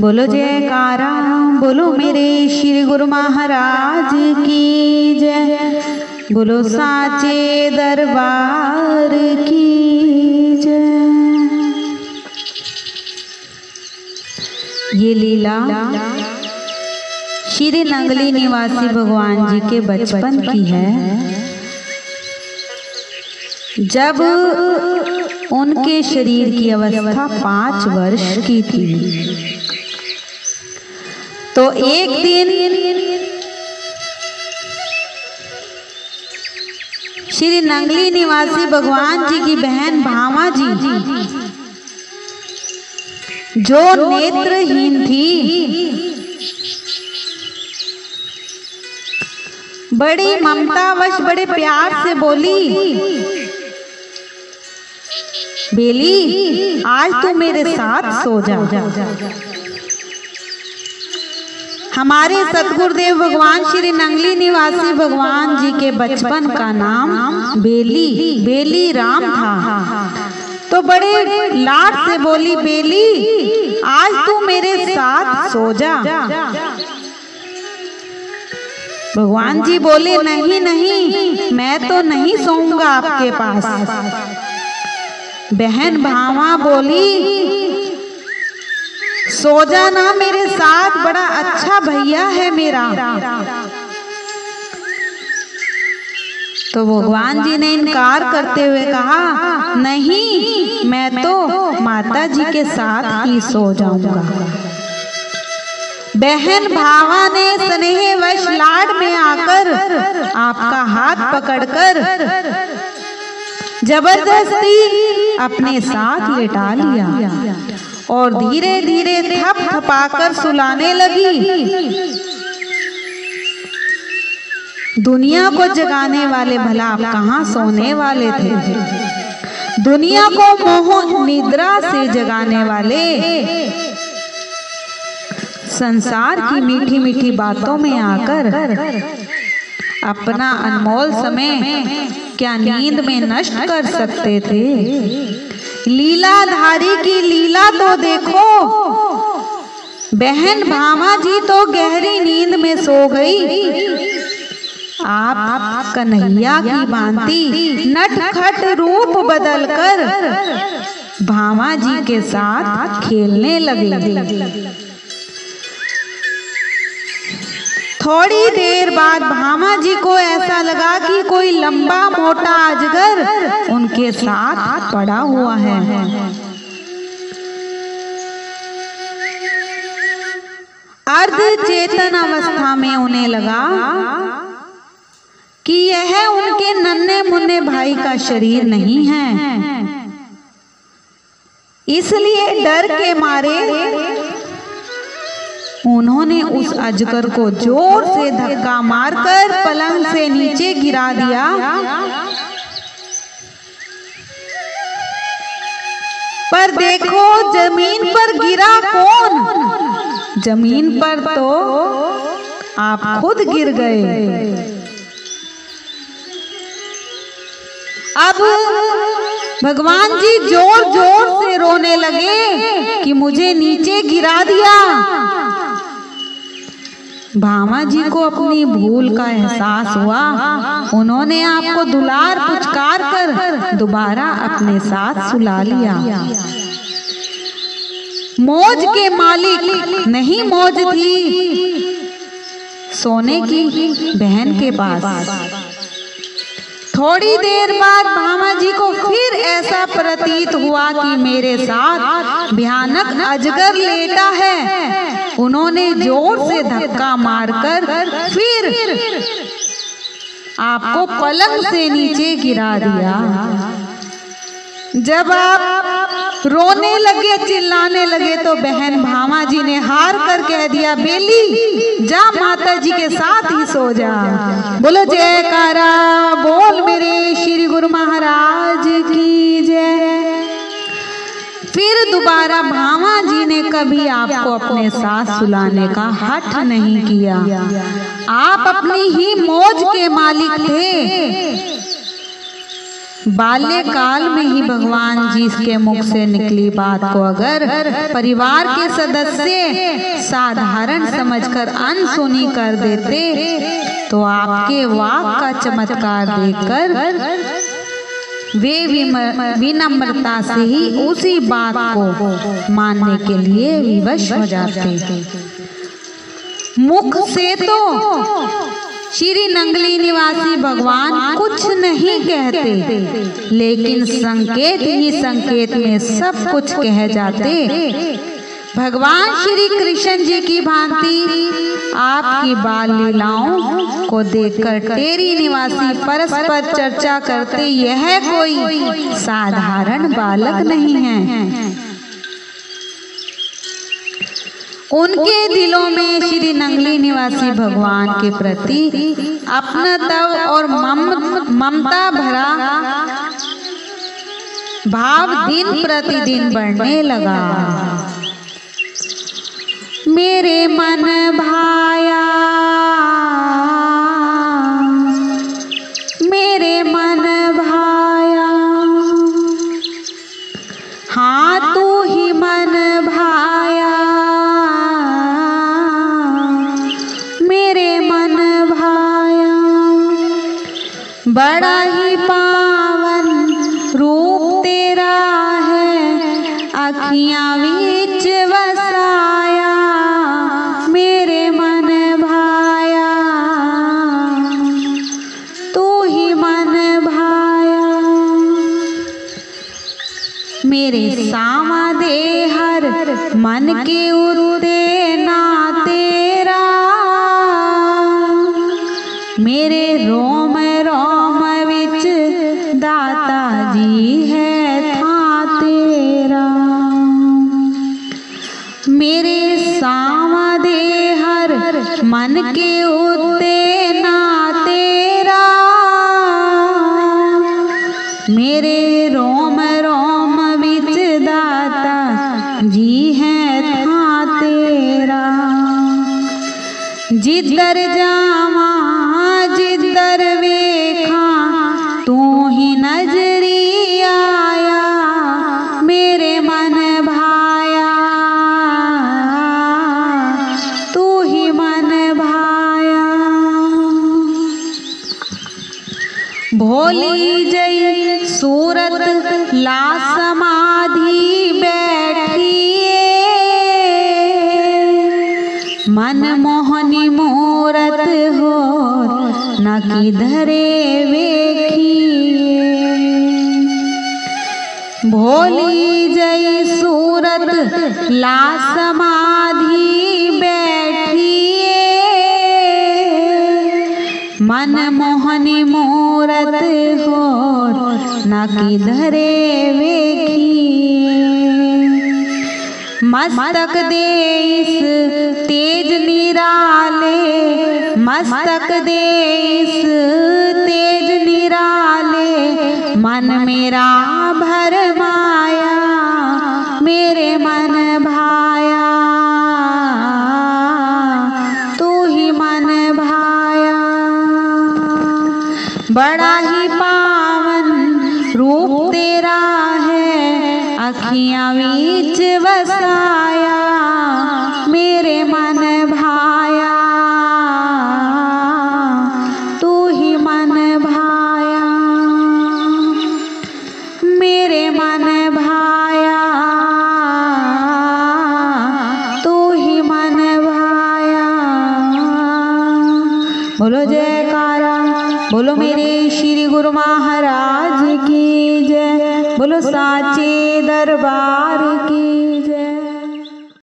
बोलो जयकारा, बोलो मेरे श्री गुरु महाराज की जय, बोलो साचे दरबार की जय। ये लीला श्री नंगली निवासी भगवान जी के बचपन की है, जब उनके शरीर की अवस्था 5 वर्ष की थी। तो एक दिन श्री नंगली निवासी भगवान जी की बहन भामा जी, जो नेत्रहीन थी, बड़ी ममतावश बड़े प्यार से बोली, बेली आज तू मेरे साथ सो जा। हमारे सतगुरुदेव भगवान श्री नंगली निवासी भगवान जी के बचपन का नाम बेली राम था। तो बड़े लाड से बोली, बेली आज तू मेरे साथ सो जा। भगवान जी बोले, नहीं नहीं, मैं तो नहीं सोऊंगा आपके पास। बहन भामा बोली, सो जाना मेरे साथ, बड़ा अच्छा भैया है मेरा। तो भगवान जी ने इनकार करते हुए कहा, नहीं, मैं तो माता जी के साथ ही सो जाऊंगा। बहन भावा ने स्नेहवश लाड में आकर आपका हाथ पकड़कर जबरदस्ती अपने साथ लेटा लिया और धीरे धीरे थप थपाकर सुलाने लगी। दुनिया को जगाने वाले भला आप कहाँ सोने वाले थे? दुनिया को मोह निद्रा से जगाने वाले संसार की मीठी मीठी बातों में आकर अपना अनमोल समय क्या नींद में नष्ट कर सकते थे? लीलाधारी की लीला तो देखो। बहन भामा जी तो गहरी नींद में सो गई। आप कन्हैया की भांति नटखट रूप बदलकर भामा जी के साथ खेलने लगे। थोड़ी देर बाद भामा जी को ऐसा लगा कि कोई लंबा मोटा अजगर उनके साथ पड़ा हुआ है। अर्ध चेतन अवस्था में उन्हें लगा कि यह उनके नन्हे मुन्ने भाई का शरीर नहीं है। इसलिए डर के मारे उन्होंने उस अजगर को जोर से धक्का मारकर पलंग से नीचे गिरा दिया। पर देखो, जमीन पर गिरा कौन? जमीन पर तो आप खुद गिर गए। अब भगवान जी जोर जोर से रोने लगे कि मुझे नीचे गिरा दिया। भामा जी को अपनी भूल का एहसास हुआ। उन्होंने आपको दुलार पुचकार कर दोबारा अपने साथ सुला लिया। मौज के मालिक नहीं मौज थी सोने की बहन के पास। थोड़ी देर बाद भामा जी को फिर ऐसा प्रतीत हुआ कि मेरे साथ भयानक अजगर लेटा है। उन्होंने जोर से धक्का मारकर फिर आपको पलंग से नीचे गिरा दिया। जब आप रोने लगे, चिल्लाने लगे, तो बहन भामा जी ने हार कर कह दिया, बेली जा माता जी के साथ ही सो जा। बोलो जयकारा, बोल मेरे श्री गुरु महाराज की जय। फिर दोबारा भामा जी ने कभी आपको अपने साथ सुलाने का हठ नहीं किया। आप अपनी ही मौज के मालिक थे। बाल्यकाल में ही भगवान जी के मुख से निकली बात को अगर परिवार के सदस्य साधारण समझकर अनसुनी कर देते तो आपके वाक का चमत्कार देखकर वे विनम्रता से ही उसी बात को मानने के लिए विवश हो जाते। मुख से तो श्री नंगली निवासी भगवान कुछ नहीं कहते, लेकिन संकेत ही संकेत में सब कुछ कह जाते। भगवान श्री कृष्ण जी की भांति आपकी बाल लीलाओं को देखकर टेरी निवासी परस्पर चर्चा करते, यह कोई साधारण बालक नहीं है। उनके दिलों में श्री नंगली निवासी भगवान के प्रति अपनत्व और ममता भरा भाव दिन प्रतिदिन बढ़ने लगा। मेरे मन भाया, मेरे मन भाया, हाँ तू ही मन भाया, मेरे मन भाया। बड़ा ही पावन रूप तेरा है, अखियां बीच वसाया, मेरे मन भाया, तू ही मन भाया। मेरे सामा दे हर मन के उते ना तेरा, मेरे रोम रोम विच दाता जी है था तेरा। मेरे सामा दे हर मन के उते ना तेरा, मेरे रोम रोम विच दाता जी है था तेरा। जिधर जावा जिधर वेखा तू ही नजरी आया, मेरे मन भाया, तू ही मन भाया। भोली जई सूरत ला समाधि बैठिए, मन मोहनी मूरत हो न किधरे वेखिए। भोली जई सूरत ला समाधि बैठिए, मन मोहनी मूरत हो न किधरे वेखिए। मस्तक दे इस तेज निराले, मस्तक दे इस तेज निराले, मन मेरा भरमाया, मेरे मन भाया, तू ही मन भाया। बड़ा ही पावन रूप तेरा है, अखियां बीच वसाया, मेरे मन भाया, तू ही मन भाया, मेरे मन भाया, तू ही मन भाया। बोलो जयकारा, बोलो मेरे श्री गुरु महाराज की जय, बोलो साचे दरबार की जय।